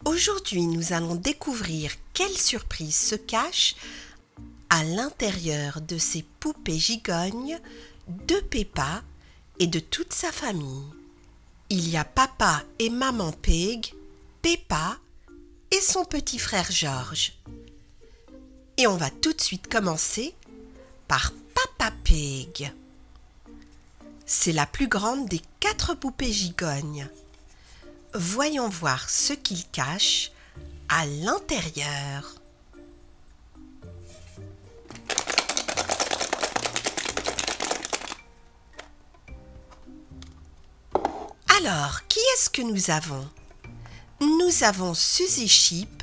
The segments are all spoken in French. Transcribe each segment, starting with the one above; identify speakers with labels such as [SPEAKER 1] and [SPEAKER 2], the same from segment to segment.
[SPEAKER 1] Aujourd'hui, nous allons découvrir quelle surprise se cache à l'intérieur de ces poupées gigognes de Peppa et de toute sa famille. Il y a Papa et Maman Pig, Peppa et son petit frère George. Et on va tout de suite commencer par Papa Pig. C'est la plus grande des 4 poupées gigognes. Voyons voir ce qu'il cache à l'intérieur. Alors, qui est-ce que nous avons? Nous avons Suzy Sheep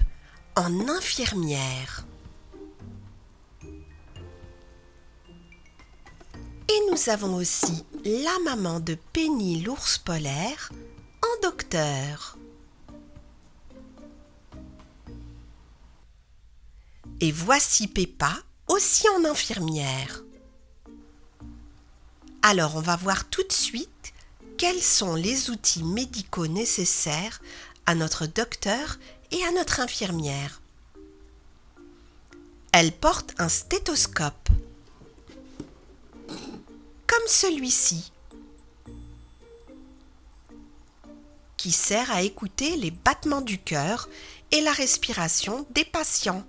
[SPEAKER 1] en infirmière. Et nous avons aussi la maman de Penny l'ours polaire en docteur. Et voici Peppa aussi en infirmière. Alors on va voir tout de suite quels sont les outils médicaux nécessaires à notre docteur et à notre infirmière. Elle porte un stéthoscope, comme celui-ci, qui sert à écouter les battements du cœur et la respiration des patients.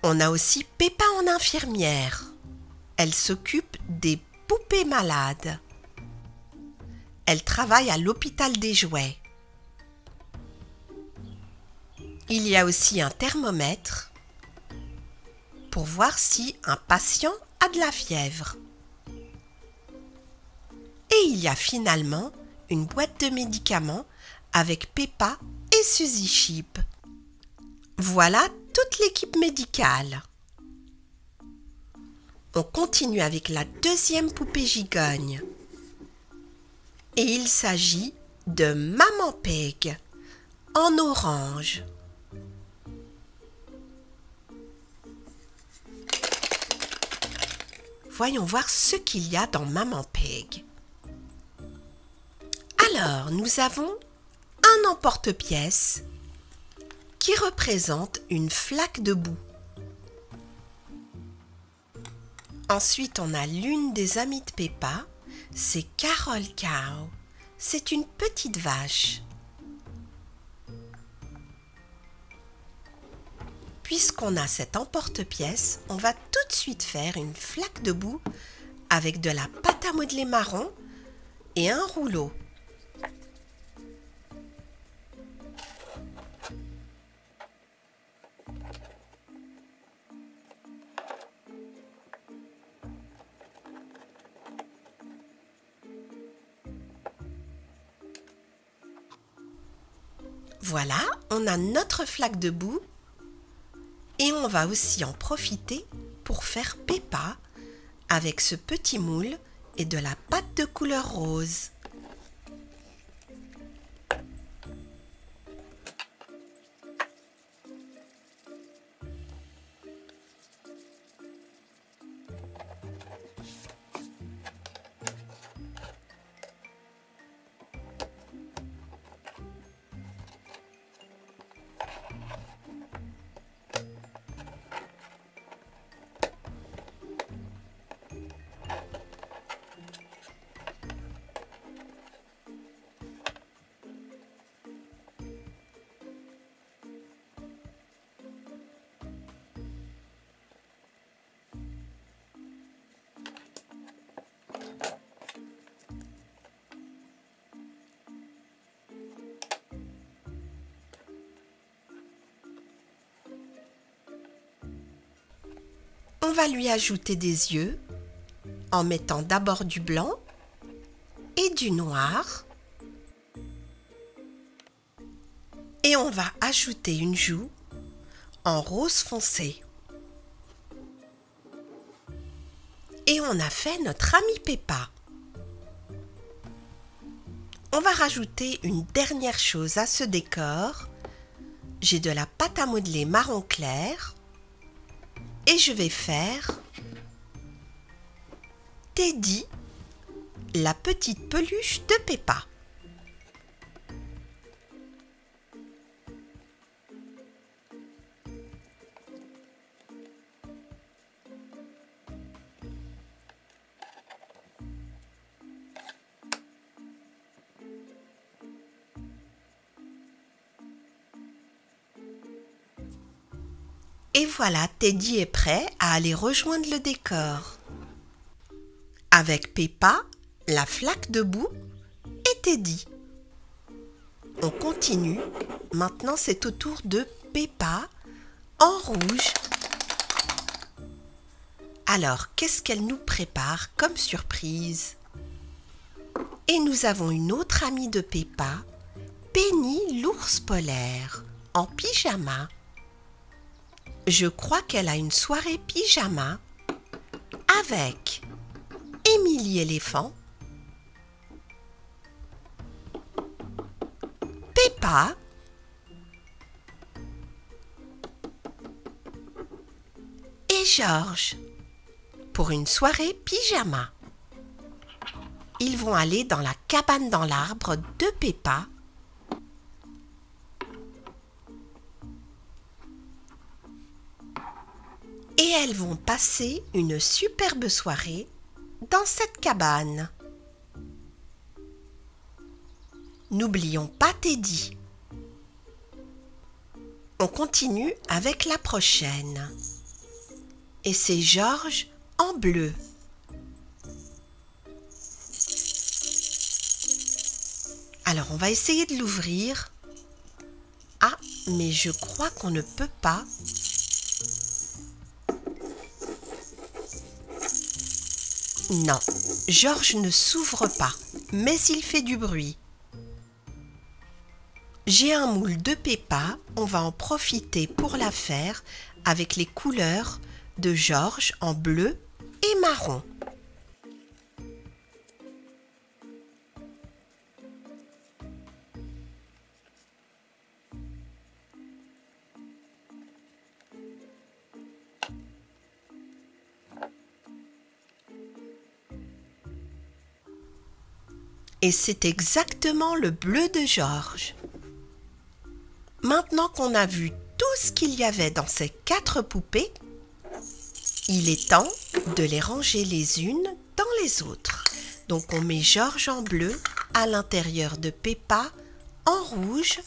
[SPEAKER 1] On a aussi Peppa en infirmière. Elle s'occupe des poupées malades. Elle travaille à l'hôpital des jouets. Il y a aussi un thermomètre pour voir si un patient a de la fièvre. Et il y a finalement une boîte de médicaments avec Peppa et Suzy Sheep. Voilà toute l'équipe médicale. On continue avec la deuxième poupée gigogne. Et il s'agit de Maman Pig en orange. Voyons voir ce qu'il y a dans Maman Pig. Alors, nous avons un emporte-pièce qui représente une flaque de boue. Ensuite, on a l'une des amies de Peppa, c'est Carol Cow. C'est une petite vache. Puisqu'on a cet emporte-pièce, on va tout de suite faire une flaque de boue avec de la pâte à modeler marron et un rouleau. Voilà, on a notre flaque de boue et on va aussi en profiter pour faire Peppa avec ce petit moule et de la pâte de couleur rose. On va lui ajouter des yeux en mettant d'abord du blanc et du noir. Et on va ajouter une joue en rose foncé. Et on a fait notre amie Peppa. On va rajouter une dernière chose à ce décor. J'ai de la pâte à modeler marron clair et je vais faire Teddy, la petite peluche de Peppa. Et voilà, Teddy est prêt à aller rejoindre le décor. Avec Peppa, la flaque de boue et Teddy. On continue. Maintenant, c'est au tour de Peppa en rouge. Alors, qu'est-ce qu'elle nous prépare comme surprise? Et nous avons une autre amie de Peppa, Penny l'ours polaire, en pyjama. Je crois qu'elle a une soirée pyjama avec Émilie éléphant, Peppa et Georges pour une soirée pyjama. Ils vont aller dans la cabane dans l'arbre de Peppa. Et elles vont passer une superbe soirée dans cette cabane. N'oublions pas Teddy. On continue avec la prochaine. Et c'est Georges en bleu. Alors on va essayer de l'ouvrir. Ah, mais je crois qu'on ne peut pas. Non, Georges ne s'ouvre pas, mais il fait du bruit. J'ai un moule de Peppa, on va en profiter pour la faire avec les couleurs de Georges en bleu et marron. Et c'est exactement le bleu de Georges. Maintenant qu'on a vu tout ce qu'il y avait dans ces 4 poupées, il est temps de les ranger les unes dans les autres. Donc on met Georges en bleu à l'intérieur de Peppa en rouge.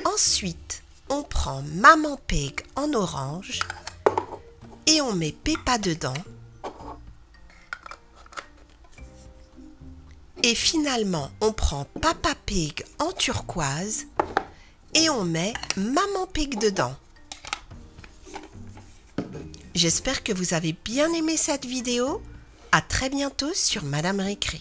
[SPEAKER 1] Ensuite, on prend Maman Pig en orange et on met Peppa dedans. Et finalement, on prend Papa Pig en turquoise et on met Maman Pig dedans. J'espère que vous avez bien aimé cette vidéo. À très bientôt sur Madame Récré.